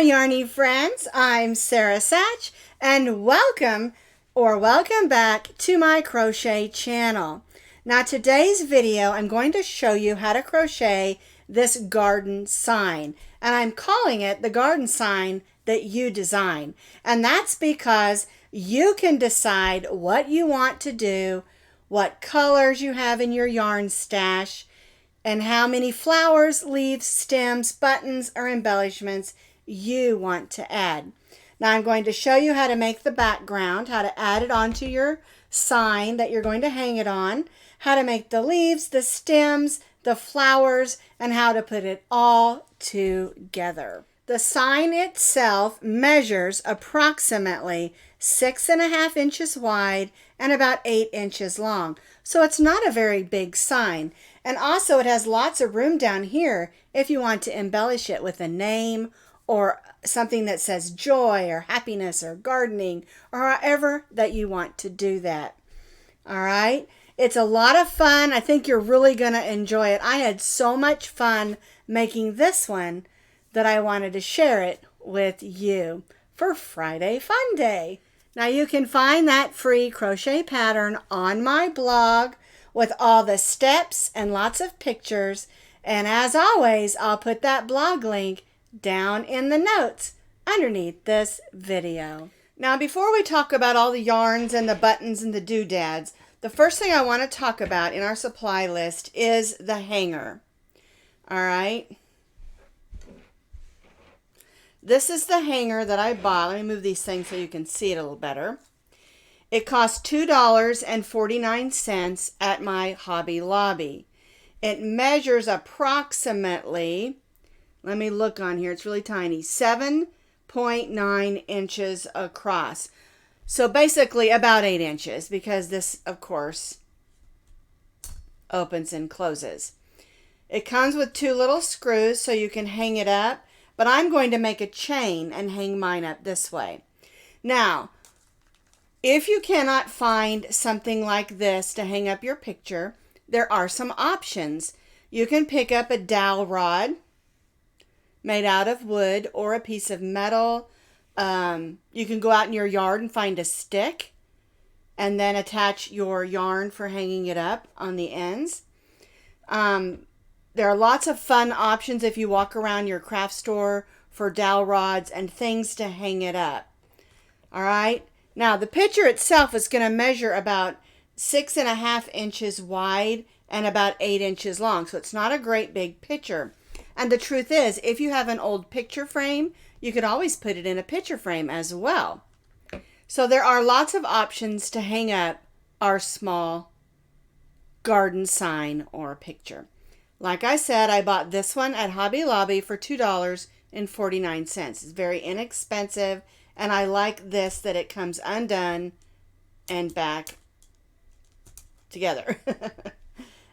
my yarny friends, I'm Sara Sach, and welcome back to my crochet channel. Now today's video I'm going to show you how to crochet this garden sign, and I'm calling it the garden sign that you design. And that's because you can decide what you want to do, what colors you have in your yarn stash, and how many flowers, leaves, stems, buttons, or embellishments you want to add. Now I'm going to show you how to make the background, how to add it onto your sign that you're going to hang it on, how to make the leaves, the stems, the flowers, and how to put it all together. The sign itself measures approximately 6.5 inches wide and about 8 inches long. So it's not a very big sign. And also it has lots of room down here if you want to embellish it with a name or something that says joy or happiness or gardening or however that you want to do that. All right. It's a lot of fun. I think you're really going to enjoy it. I had so much fun making this one that I wanted to share it with you for Friday Fun Day. Now you can find that free crochet pattern on my blog with all the steps and lots of pictures. And as always, I'll put that blog link down in the notes underneath this video. Now before we talk about all the yarns and the buttons and the doodads, the first thing I want to talk about in our supply list is the hanger. All right. This is the hanger that I bought. Let me move these things so you can see it a little better. It cost $2.49 at my Hobby Lobby. It measures approximately, let me look on here, it's really tiny, 7.9 inches across. So basically about 8 inches, because this, of course, opens and closes. It comes with 2 little screws so you can hang it up, but I'm going to make a chain and hang mine up this way. Now, if you cannot find something like this to hang up your picture, there are some options. You can pick up a dowel rod made out of wood or a piece of metal. You can go out in your yard and find a stick and then attach your yarn for hanging it up on the ends. There are lots of fun options if you walk around your craft store for dowel rods and things to hang it up. All right. Now the picture itself is going to measure about 6.5 inches wide and about 8 inches long. So it's not a great big picture. And the truth is, if you have an old picture frame, you could always put it in a picture frame as well. So there are lots of options to hang up our small garden sign or picture. Like I said, I bought this one at Hobby Lobby for $2.49. It's very inexpensive, and I like this that it comes undone and back together.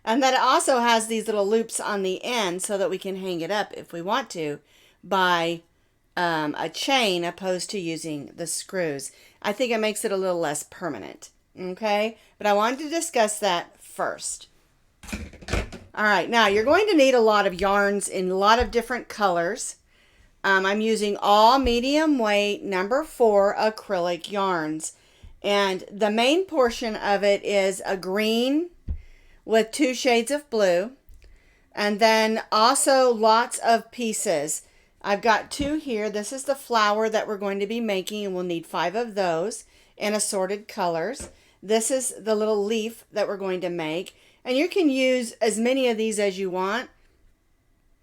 And that it also has these little loops on the end so that we can hang it up if we want to by a chain opposed to using the screws. I think it makes it a little less permanent. Okay, but I wanted to discuss that first. All right, now you're going to need a lot of yarns in a lot of different colors. I'm using all medium weight number 4 acrylic yarns. And the main portion of it is a green with 2 shades of blue. And then also lots of pieces. I've got 2 here. This is the flower that we're going to be making, and we'll need 5 of those in assorted colors. This is the little leaf that we're going to make. And you can use as many of these as you want.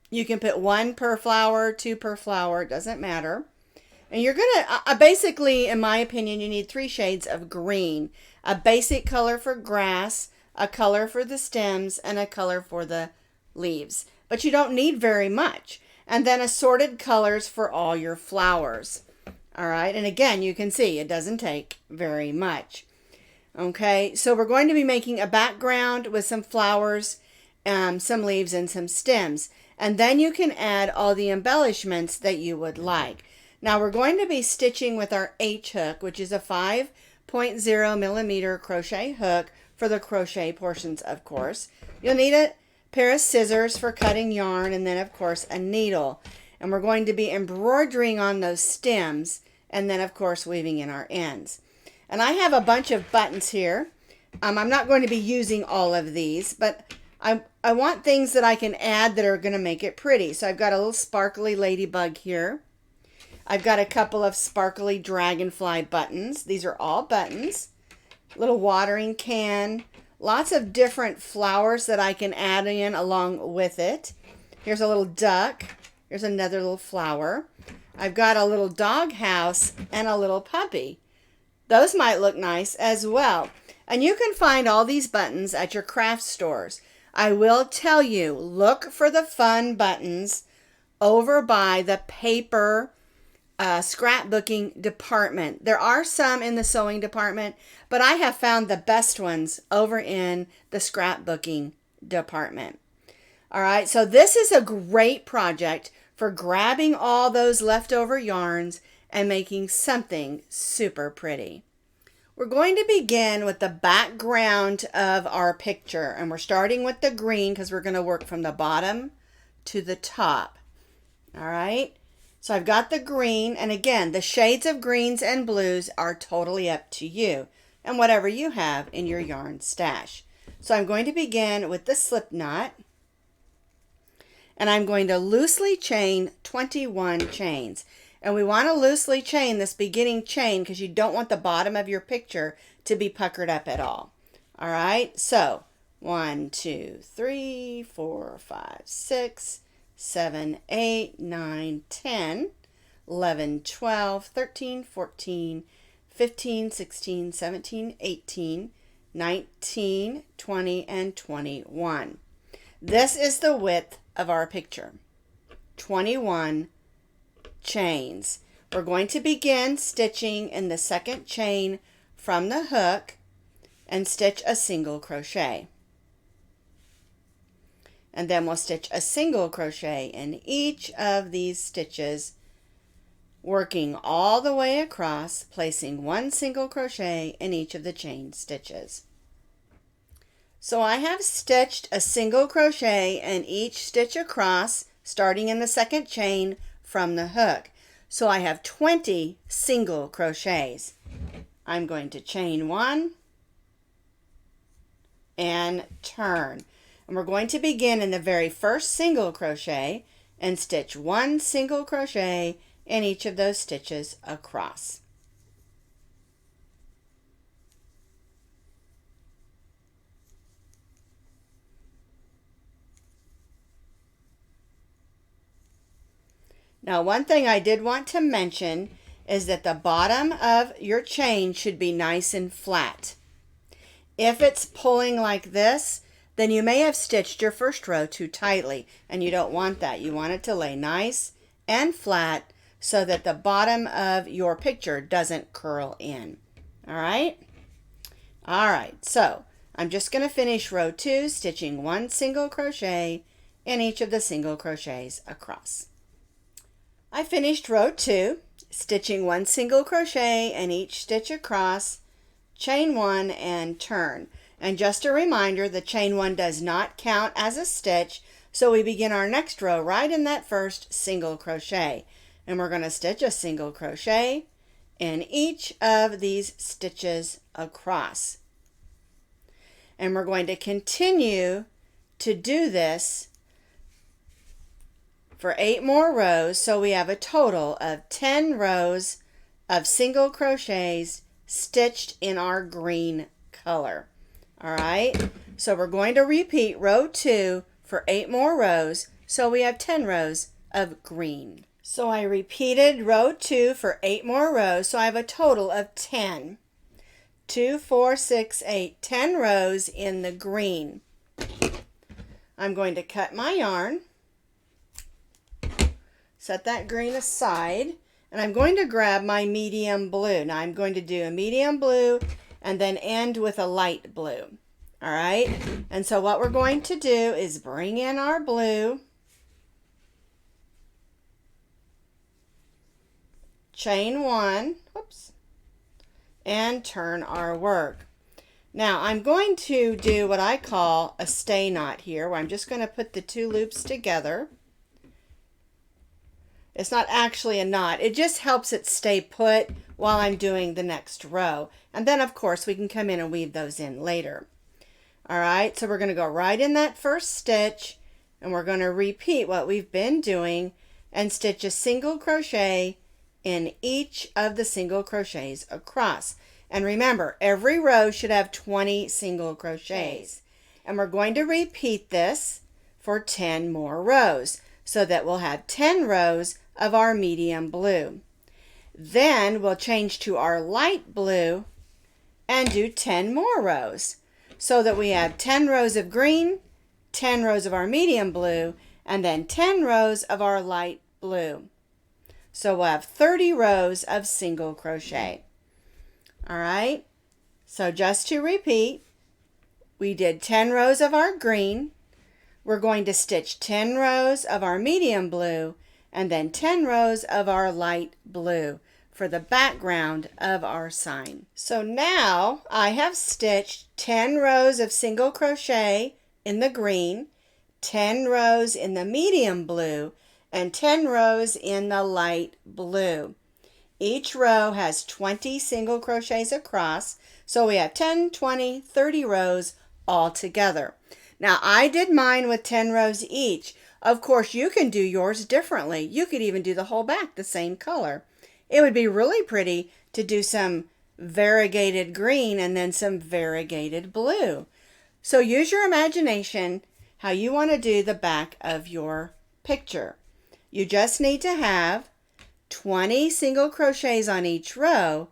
You can put 1 per flower, 2 per flower, it doesn't matter. And you're going to, basically, in my opinion, you need 3 shades of green. A basic color for grass, a color for the stems, and a color for the leaves. But you don't need very much. And then assorted colors for all your flowers. All right, and again, you can see it doesn't take very much. Okay, so we're going to be making a background with some flowers, some leaves, and some stems. And then you can add all the embellishments that you would like. Now we're going to be stitching with our H hook, which is a 5.0 millimeter crochet hook for the crochet portions, of course. You'll need a pair of scissors for cutting yarn, and then, of course, a needle. And we're going to be embroidering on those stems and then of course weaving in our ends. And I have a bunch of buttons here. I'm not going to be using all of these, but I want things that I can add that are going to make it pretty. So I've got a little sparkly ladybug here. I've got a couple of sparkly dragonfly buttons. These are all buttons. Little watering can. Lots of different flowers that I can add in along with it. Here's a little duck. Here's another little flower. I've got a little dog house and a little puppy. Those might look nice as well. And you can find all these buttons at your craft stores. I will tell you, look for the fun buttons over by the paper scrapbooking department. There are some in the sewing department, but I have found the best ones over in the scrapbooking department. All right, so this is a great project for grabbing all those leftover yarns and making something super pretty. We're going to begin with the background of our picture, and we're starting with the green because we're going to work from the bottom to the top. All right, so I've got the green, and again, the shades of greens and blues are totally up to you and whatever you have in your yarn stash. So I'm going to begin with the slip knot, and I'm going to loosely chain 21 chains. And we want to loosely chain this beginning chain because you don't want the bottom of your picture to be puckered up at all. All right, so 1, 2, 3, 4, 5, 6, 7, 8, 9, 10, 11, 12, 13, 14, 15, 16, 17, 18, 19, 20, and 21. This is the width of our picture, 21 chains. We're going to begin stitching in the second chain from the hook and stitch a single crochet. And then we'll stitch a single crochet in each of these stitches, working all the way across, placing one single crochet in each of the chain stitches. So I have stitched a single crochet in each stitch across, starting in the second chain from the hook. So I have 20 single crochets. I'm going to chain 1 and turn. And we're going to begin in the very first single crochet and stitch 1 single crochet in each of those stitches across. Now, one thing I did want to mention is that the bottom of your chain should be nice and flat. If it's pulling like this, then you may have stitched your first row too tightly, and you don't want that. You want it to lay nice and flat so that the bottom of your picture doesn't curl in. All right? All right, so I'm just going to finish row 2, stitching 1 single crochet in each of the single crochets across. I finished row 2, stitching 1 single crochet in each stitch across, chain 1 and turn. And just a reminder, the chain 1 does not count as a stitch, so we begin our next row right in that first single crochet. And we're going to stitch a single crochet in each of these stitches across. And we're going to continue to do this for 8 more rows, so we have a total of 10 rows of single crochets stitched in our green color. All right, so we're going to repeat row 2 for 8 more rows, so we have 10 rows of green. So I repeated row 2 for 8 more rows, so I have a total of 10. 2, 4, 6, 8, 10 rows in the green. I'm going to cut my yarn, set that green aside, and I'm going to grab my medium blue. Now I'm going to do a medium blue and then end with a light blue. All right, and so what we're going to do is bring in our blue, chain 1, whoops, and turn our work. Now I'm going to do what I call a stay knot here, where I'm just going to put the 2 loops together. It's not actually a knot. It just helps it stay put while I'm doing the next row. And then, of course, we can come in and weave those in later. All right, so we're going to go right in that first stitch, and we're going to repeat what we've been doing and stitch a single crochet in each of the single crochets across. And remember, every row should have 20 single crochets. And we're going to repeat this for 10 more rows so that we'll have 10 rows of our medium blue. Then we'll change to our light blue and do 10 more rows so that we have 10 rows of green, 10 rows of our medium blue, and then 10 rows of our light blue. So we'll have 30 rows of single crochet. All right, so just to repeat, we did 10 rows of our green. We're going to stitch 10 rows of our medium blue and then 10 rows of our light blue for the background of our sign. So now I have stitched 10 rows of single crochet in the green, 10 rows in the medium blue, and 10 rows in the light blue. Each row has 20 single crochets across, so we have 10, 20, 30 rows all together. Now I did mine with 10 rows each. Of course, you can do yours differently. You could even do the whole back the same color. It would be really pretty to do some variegated green and then some variegated blue. So use your imagination how you want to do the back of your picture. You just need to have 20 single crochets on each row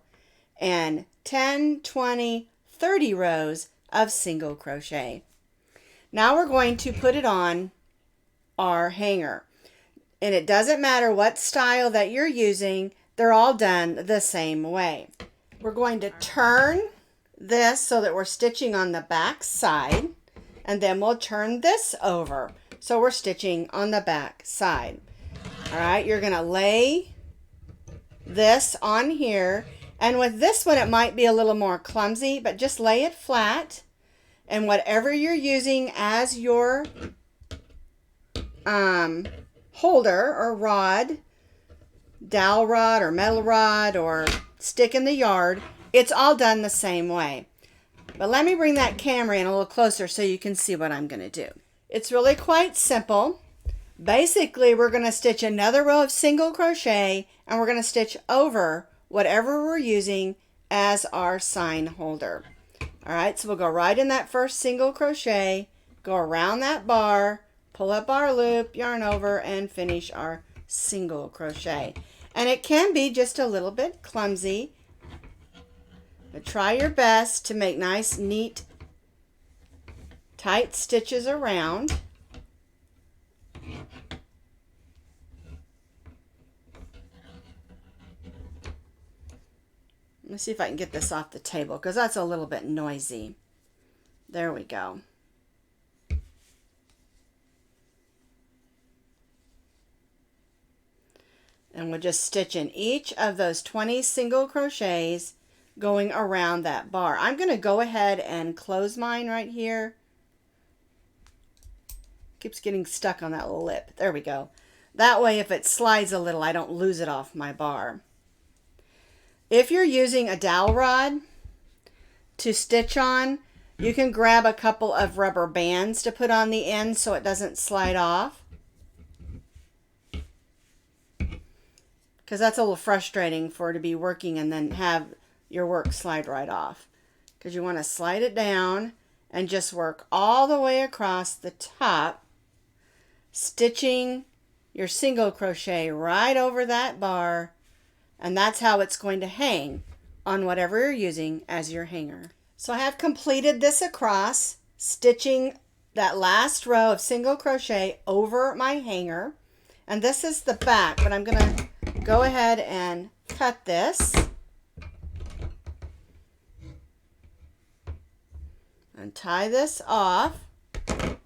and 10, 20, 30 rows of single crochet. Now we're going to put it on our hanger. And it doesn't matter what style that you're using, they're all done the same way. We're going to turn this so that we're stitching on the back side, and then we'll turn this over so we're stitching on the back side. All right, you're going to lay this on here, and with this one it might be a little more clumsy, but just lay it flat, and whatever you're using as your holder or rod, dowel rod or metal rod or stick in the yard, it's all done the same way. But let me bring that camera in a little closer so you can see what I'm going to do. It's really quite simple. Basically, we're going to stitch another row of single crochet, and we're going to stitch over whatever we're using as our sign holder. All right, so we'll go right in that first single crochet, go around that bar, pull up our loop, yarn over, and finish our single crochet. And it can be just a little bit clumsy, but try your best to make nice, neat, tight stitches around. Let's see if I can get this off the table because that's a little bit noisy. There we go. And we'll just stitch in each of those 20 single crochets going around that bar. I'm going to go ahead and close mine right here. Keeps getting stuck on that lip. There we go. That way if it slides a little, I don't lose it off my bar. If you're using a dowel rod to stitch on, you can grab a couple of rubber bands to put on the end so it doesn't slide off. Because that's a little frustrating to be working and then have your work slide right off. Because you want to slide it down and just work all the way across the top, stitching your single crochet right over that bar, and that's how it's going to hang on whatever you're using as your hanger. So I have completed this across, stitching that last row of single crochet over my hanger, and this is the back, but I'm going to go ahead and cut this and tie this off.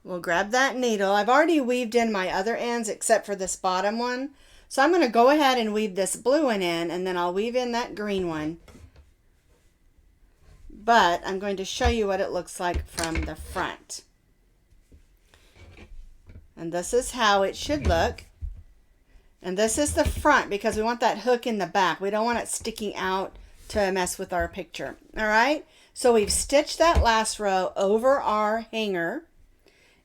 We'll grab that needle. I've already weaved in my other ends except for this bottom one, so I'm going to go ahead and weave this blue one in, and then I'll weave in that green one. But I'm going to show you what it looks like from the front. And this is how it should look. And this is the front because we want that hook in the back. We don't want it sticking out to mess with our picture. All right, so we've stitched that last row over our hanger.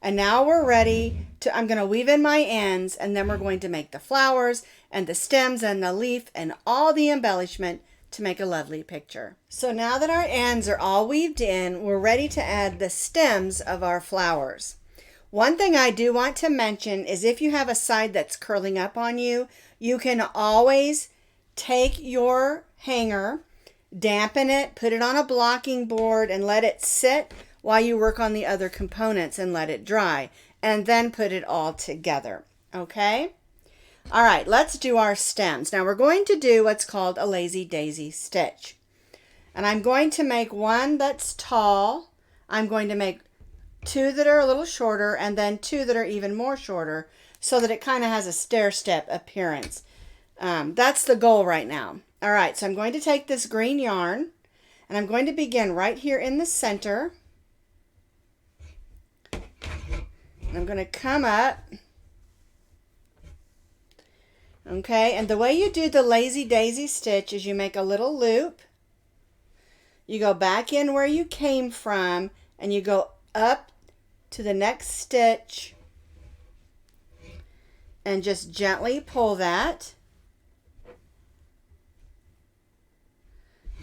And now we're ready to, I'm going to weave in my ends, and then we're going to make the flowers and the stems and the leaf and all the embellishment to make a lovely picture. So now that our ends are all weaved in, we're ready to add the stems of our flowers. One thing I do want to mention is if you have a side that's curling up on you, you can always take your hanger, dampen it, put it on a blocking board, and let it sit while you work on the other components and let it dry, and then put it all together. Okay? All right, let's do our stems. Now we're going to do what's called a lazy daisy stitch. And I'm going to make one that's tall. I'm going to make two that are a little shorter, and then two that are even more shorter, so that it kind of has a stair-step appearance. That's the goal right now. All right, so I'm going to take this green yarn, and I'm going to begin right here in the center. I'm going to come up. Okay, and the way you do the lazy daisy stitch is you make a little loop. You go back in where you came from, and you go up to the next stitch and just gently pull that.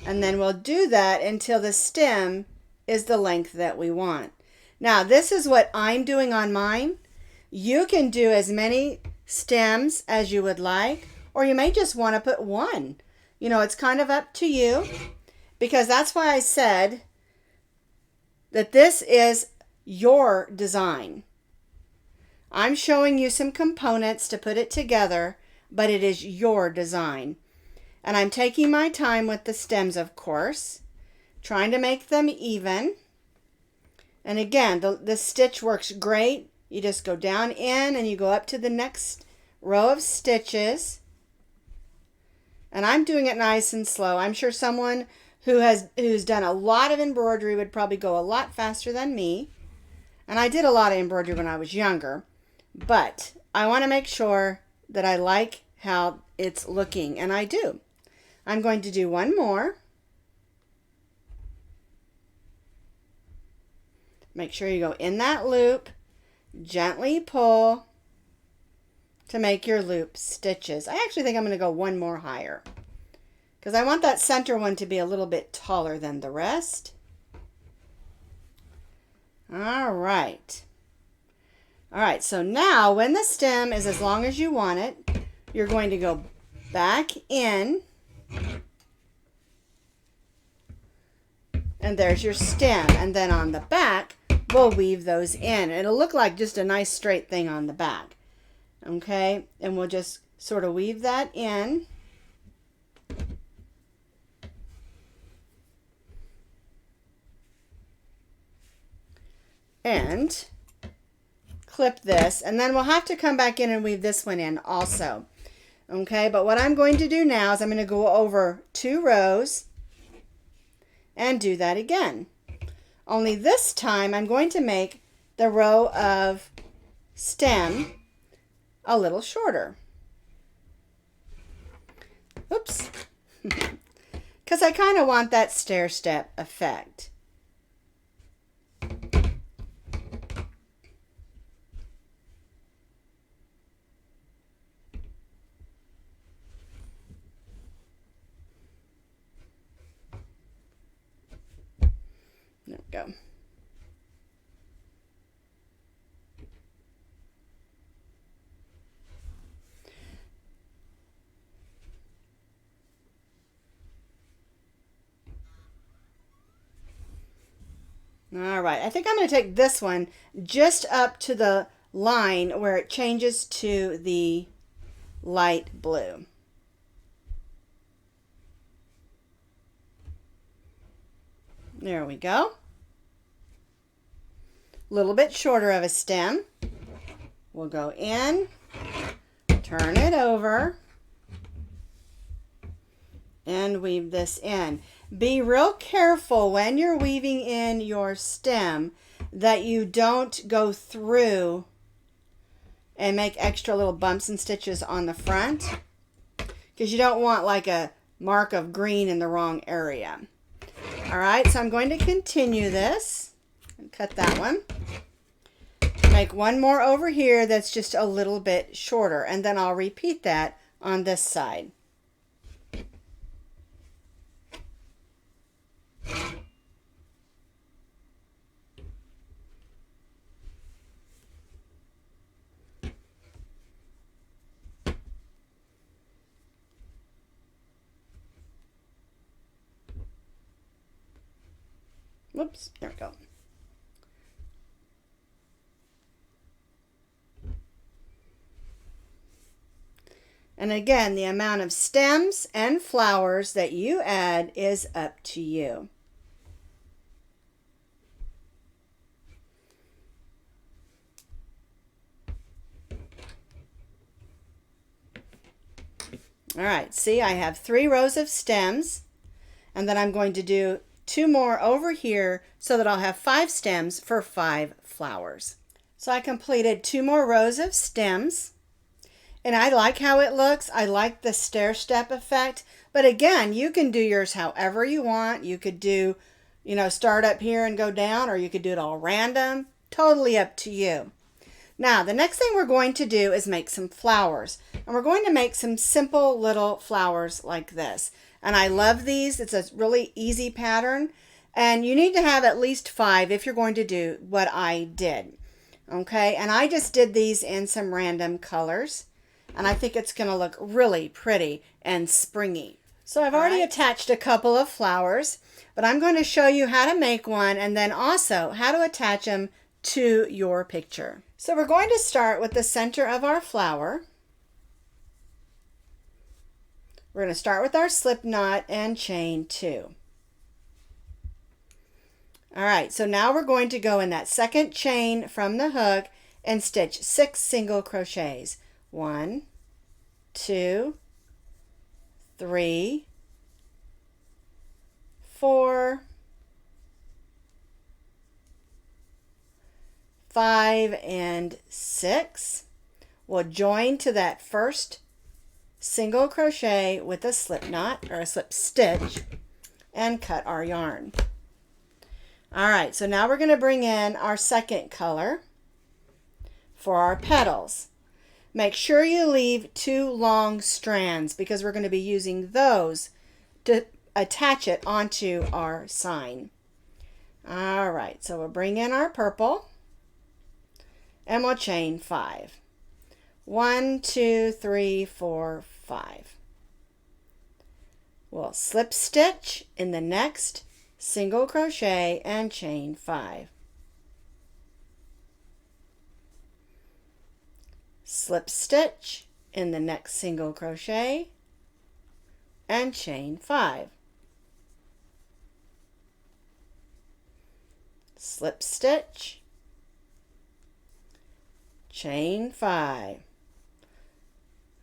And then we'll do that until the stem is the length that we want. Now, this is what I'm doing on mine. You can do as many stems as you would like, or you may just want to put one. You know, it's kind of up to you, because that's why I said that this is your design. I'm showing you some components to put it together, but it is your design. And I'm taking my time with the stems, of course, trying to make them even. And again, the stitch works great. You just go down in and you go up to the next row of stitches. And I'm doing it nice and slow. I'm sure someone who's done a lot of embroidery would probably go a lot faster than me. And I did a lot of embroidery when I was younger. But I want to make sure that I like how it's looking, and I do. I'm going to do one more. Make sure you go in that loop, gently pull to make your loop stitches. I actually think I'm going to go one more higher because I want that center one to be a little bit taller than the rest. All right. All right, so now when the stem is as long as you want it, you're going to go back in, and there's your stem. And then on the back, we'll weave those in. It'll look like just a nice straight thing on the back. Okay, and we'll just sort of weave that in. And clip this, and then we'll have to come back in and weave this one in also. Okay, but what I'm going to do now is I'm going to go over 2 rows and do that again. Only this time I'm going to make the row of stem a little shorter. Oops. Because I kind of want that stair-step effect. There we go. All right, I think I'm going to take this one just up to the line where it changes to the light blue. There we go. A little bit shorter of a stem. We'll go in, turn it over, and weave this in. Be real careful when you're weaving in your stem that you don't go through and make extra little bumps and stitches on the front, because you don't want like a mark of green in the wrong area. All right, so I'm going to continue this and cut that one. Make one more over here that's just a little bit shorter, and then I'll repeat that on this side. Whoops, there we go. And again, the amount of stems and flowers that you add is up to you. All right, see, I have 3 rows of stems, and then I'm going to do 2 more over here so that I'll have 5 stems for 5 flowers. So I completed 2 more rows of stems. And I like how it looks. I like the stair step effect. But again, you can do yours however you want. You could do, start up here and go down, or you could do it all random. Totally up to you. Now, the next thing we're going to do is make some flowers. And we're going to make some simple little flowers like this. And I love these. It's a really easy pattern. And you need to have at least 5 if you're going to do what I did. Okay, and I just did these in some random colors. And I think it's going to look really pretty and springy. So I've already attached a couple of flowers, but I'm going to show you how to make one and then also how to attach them to your picture. So we're going to start with the center of our flower. We're going to start with our slip knot and chain 2. All right, so now we're going to go in that second chain from the hook and stitch 6 single crochets. 1, 2, 3, 4, 5, and 6. We'll join to that first single crochet with a slip knot or a slip stitch and cut our yarn. All right, so now we're going to bring in our second color for our petals. Make sure you leave 2 long strands because we're going to be using those to attach it onto our sign. All right, so we'll bring in our purple and we'll chain 5. 1, 2, 3, 4, 5. We'll slip stitch in the next single crochet and chain 5. Slip stitch in the next single crochet and chain 5. Slip stitch, chain 5.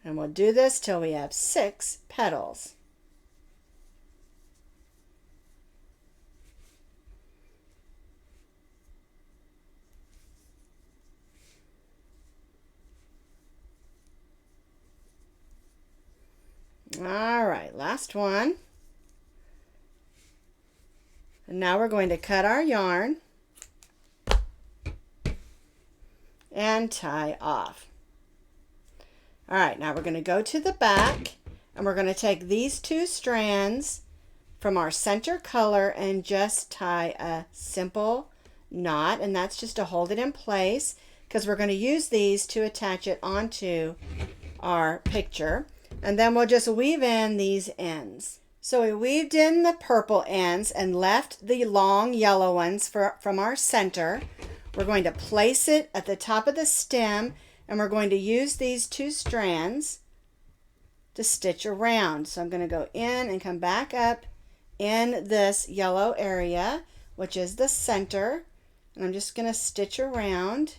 And we'll do this till we have 6 petals. All right, last one. And now we're going to cut our yarn and tie off. All right, now we're going to go to the back and we're going to take these 2 strands from our center color and just tie a simple knot, and that's just to hold it in place because we're going to use these to attach it onto our picture. And then we'll just weave in these ends. So we weaved in the purple ends and left the long yellow ones from our center. We're going to place it at the top of the stem and we're going to use these 2 strands to stitch around. So I'm going to go in and come back up in this yellow area, which is the center. And I'm just going to stitch around,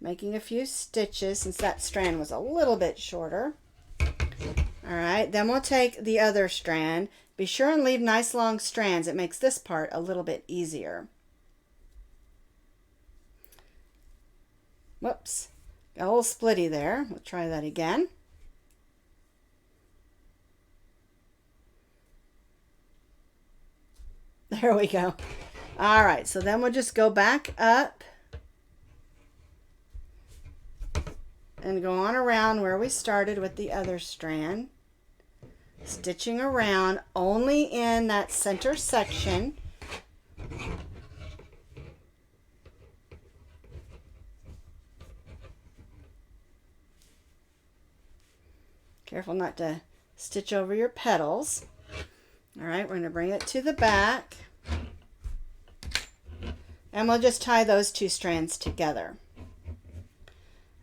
making a few stitches since that strand was a little bit shorter. All right, then we'll take the other strand. Be sure and leave nice long strands. It makes this part a little bit easier. Whoops, got a little splitty there. We'll try that again. There we go. All right, so then we'll just go back up and go on around where we started with the other strand, stitching around only in that center section. Careful not to stitch over your petals. All right, we're going to bring it to the back. And we'll just tie those two strands together.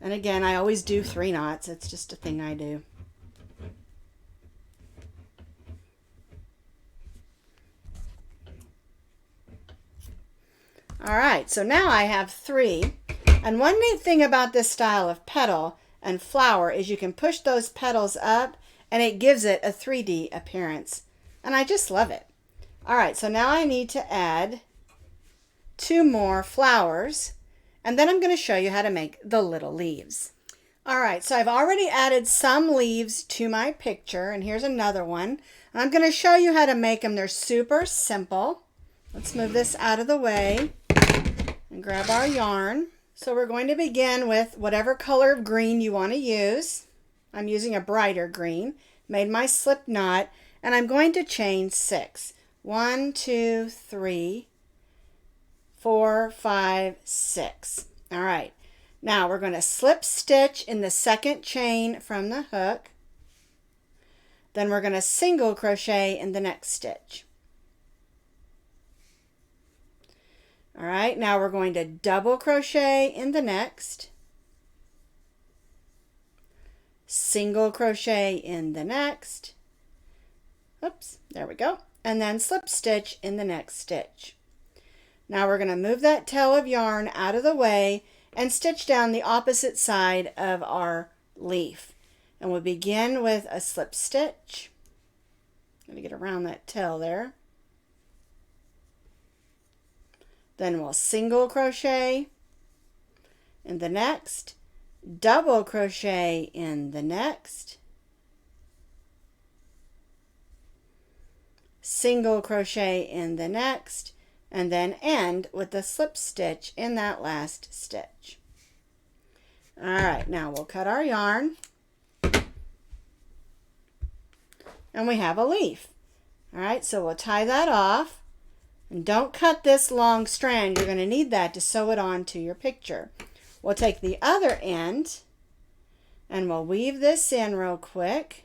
And again, I always do 3 knots. It's just a thing I do. All right, so now I have 3. And one neat thing about this style of petal and flower is you can push those petals up and it gives it a 3D appearance. And I just love it. All right, so now I need to add 2 more flowers, and then I'm going to show you how to make the little leaves. All right, so I've already added some leaves to my picture, and here's another one. And I'm going to show you how to make them. They're super simple. Let's move this out of the way and grab our yarn. So we're going to begin with whatever color of green you want to use. I'm using a brighter green. Made my slip knot, and I'm going to chain 6. 1, 2, 3, 4, 5, 6. All right. Now we're going to slip stitch in the second chain from the hook. Then we're going to single crochet in the next stitch. All right. Now we're going to double crochet in the next. Single crochet in the next. Oops, there we go. And then slip stitch in the next stitch. Now we're going to move that tail of yarn out of the way and stitch down the opposite side of our leaf. And we'll begin with a slip stitch. Going to get around that tail there. Then we'll single crochet in the next, double crochet in the next, single crochet in the next, and then end with a slip stitch in that last stitch. All right, now we'll cut our yarn and we have a leaf. All right, so we'll tie that off, and don't cut this long strand. You're going to need that to sew it onto your picture. We'll take the other end and we'll weave this in real quick.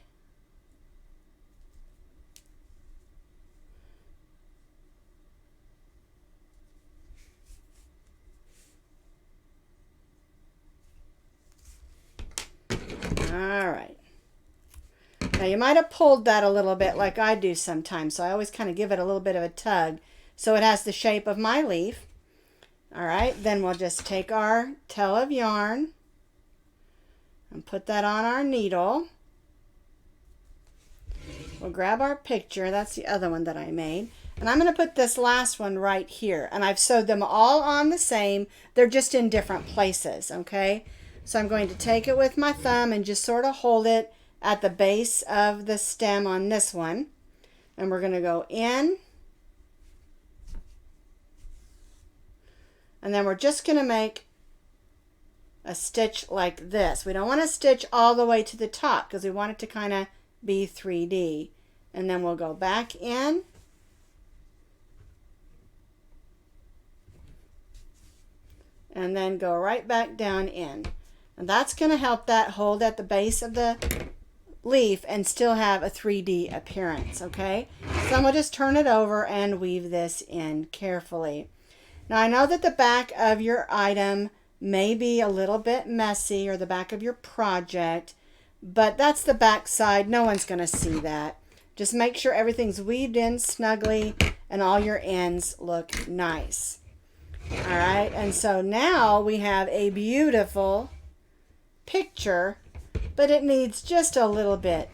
All right. Now you might have pulled that a little bit like I do sometimes, so I always kind of give it a little bit of a tug so it has the shape of my leaf. All right, then we'll just take our tail of yarn and put that on our needle. We'll grab our picture. That's the other one that I made. And I'm going to put this last one right here. And I've sewed them all on the same. They're just in different places, okay? So I'm going to take it with my thumb and just sort of hold it at the base of the stem on this one. And we're going to go in. And then we're just going to make a stitch like this. We don't want to stitch all the way to the top because we want it to kind of be 3D. And then we'll go back in. And then go right back down in. And that's going to help that hold at the base of the leaf and still have a 3D appearance, okay? So I'm going to just turn it over and weave this in carefully. Now I know that the back of your item may be a little bit messy, or the back of your project, but that's the back side. No one's going to see that. Just make sure everything's weaved in snugly and all your ends look nice. All right, and so now we have a beautiful picture, but it needs just a little bit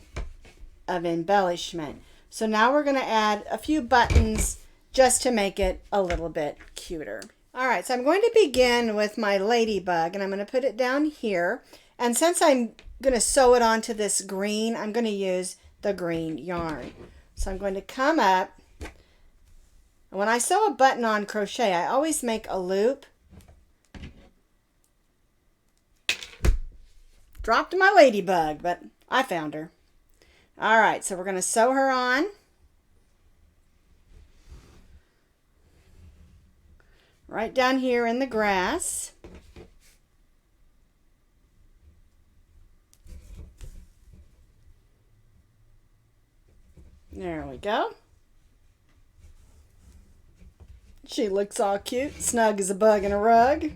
of embellishment. So now we're going to add a few buttons just to make it a little bit cuter. All right, so I'm going to begin with my ladybug, and I'm going to put it down here. And since I'm going to sew it onto this green, I'm going to use the green yarn. So I'm going to come up. And when I sew a button on crochet, I always make a loop. Dropped my ladybug, but I found her. All right, so we're going to sew her on. Right down here in the grass. There we go. She looks all cute, snug as a bug in a rug.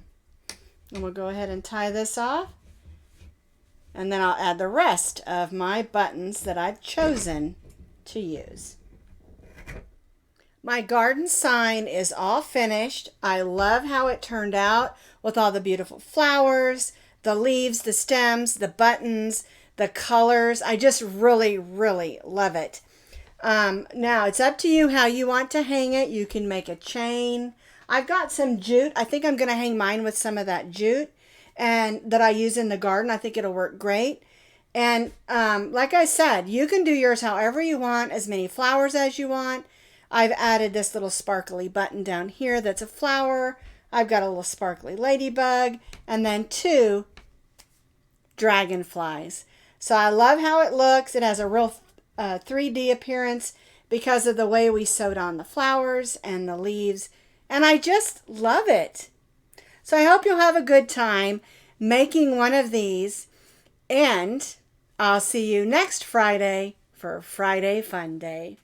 And we'll go ahead and tie this off. And then I'll add the rest of my buttons that I've chosen to use. My garden sign is all finished. I love how it turned out with all the beautiful flowers, the leaves, the stems, the buttons, the colors. I just really, really love it. Now it's up to you how you want to hang it. You can make a chain. I've got some jute. I think I'm going to hang mine with some of that jute and that I use in the garden. I think it'll work great. And like I said, you can do yours however you want, as many flowers as you want. I've added this little sparkly button down here that's a flower. I've got a little sparkly ladybug and then 2 dragonflies. So I love how it looks. It has a real 3D appearance because of the way we sewed on the flowers and the leaves. And I just love it. So I hope you'll have a good time making one of these. And I'll see you next Friday for Friday Fun Day.